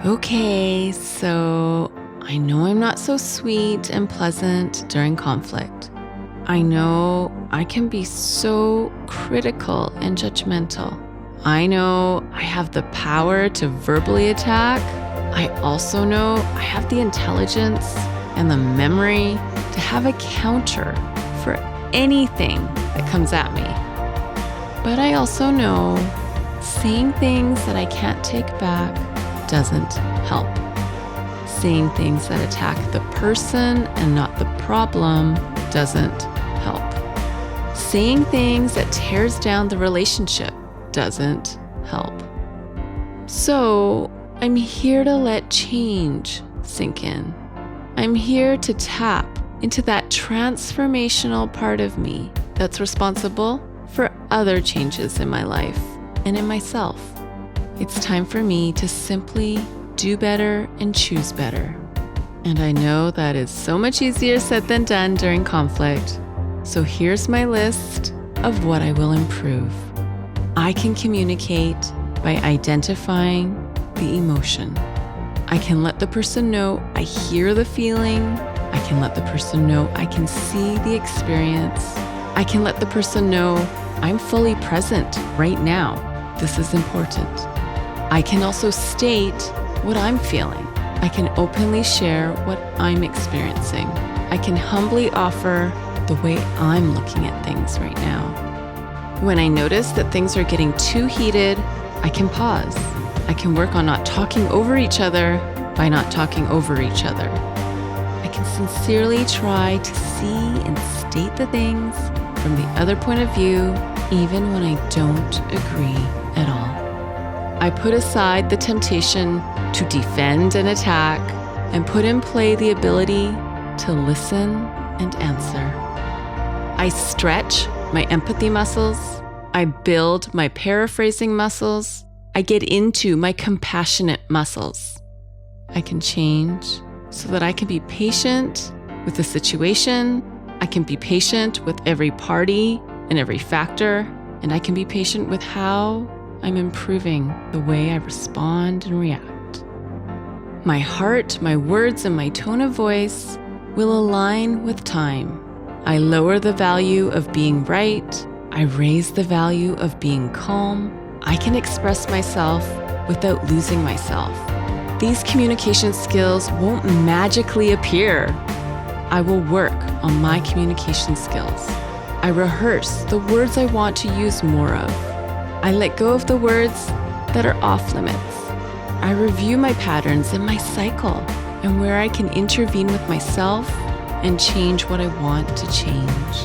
Okay, so I know I'm not so sweet and pleasant during conflict. I know I can be so critical and judgmental. I know I have the power to verbally attack. I also know I have the intelligence and the memory to have a counter for anything that comes at me. But I also know saying things that I can't take back doesn't help. Saying things that attack the person and not the problem doesn't help. Saying things that tears down the relationship doesn't help. So I'm here to let change sink in. I'm here to tap into that transformational part of me that's responsible for other changes in my life and in myself. It's time for me to simply do better and choose better. And I know that is so much easier said than done during conflict. So here's my list of what I will improve. I can communicate by identifying the emotion. I can let the person know I hear the feeling. I can let the person know I can see the experience. I can let the person know I'm fully present right now. This is important. I can also state what I'm feeling. I can openly share what I'm experiencing. I can humbly offer the way I'm looking at things right now. When I notice that things are getting too heated, I can pause. I can work on not talking over each other by not talking over each other. I can sincerely try to see and state the things from the other point of view, even when I don't agree at all. I put aside the temptation to defend and attack and put in play the ability to listen and answer. I stretch my empathy muscles. I build my paraphrasing muscles. I get into my compassionate muscles. I can change so that I can be patient with the situation. I can be patient with every party and every factor, and I can be patient with how I'm improving the way I respond and react. My heart, my words, and my tone of voice will align with time. I lower the value of being right. I raise the value of being calm. I can express myself without losing myself. These communication skills won't magically appear. I will work on my communication skills. I rehearse the words I want to use more of. I let go of the words that are off limits. I review my patterns and my cycle and where I can intervene with myself and change what I want to change.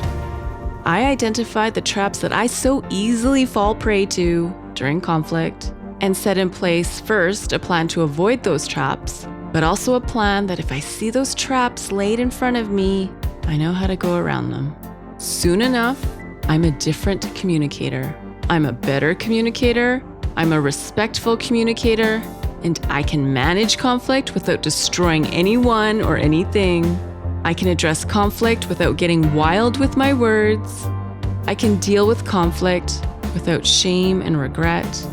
I identify the traps that I so easily fall prey to during conflict and set in place first a plan to avoid those traps, but also a plan that if I see those traps laid in front of me, I know how to go around them. Soon enough, I'm a different communicator. I'm a better communicator, I'm a respectful communicator, and I can manage conflict without destroying anyone or anything. I can address conflict without getting wild with my words. I can deal with conflict without shame and regret.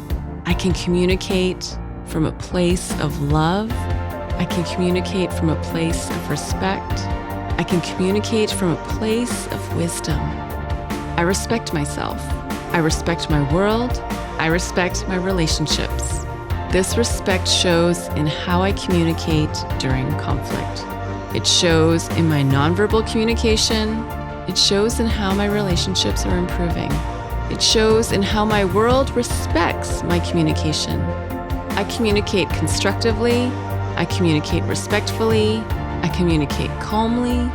I can communicate from a place of love. I can communicate from a place of respect. I can communicate from a place of wisdom. I respect myself. I respect my world. I respect my relationships. This respect shows in how I communicate during conflict. It shows in my nonverbal communication. It shows in how my relationships are improving. It shows in how my world respects my communication. I communicate constructively. I communicate respectfully. I communicate calmly.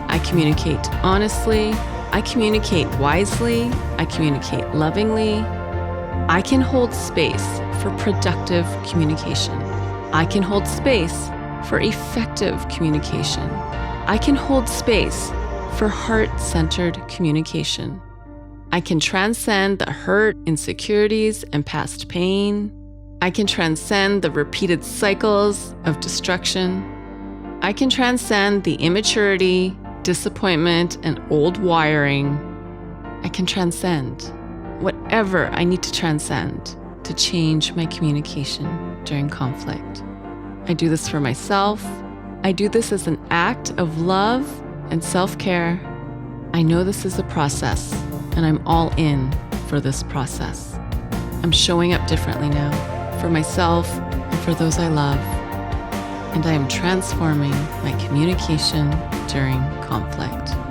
I communicate honestly. I communicate wisely. I communicate lovingly. I can hold space for productive communication. I can hold space for effective communication. I can hold space for heart-centered communication. I can transcend the hurt, insecurities, and past pain. I can transcend the repeated cycles of destruction. I can transcend the immaturity, disappointment, and old wiring. I can transcend whatever I need to transcend to change my communication during conflict. I do this for myself. I do this as an act of love and self-care. I know this is a process, and I'm all in for this process. I'm showing up differently now for myself and for those I love. And I am transforming my communication during conflict.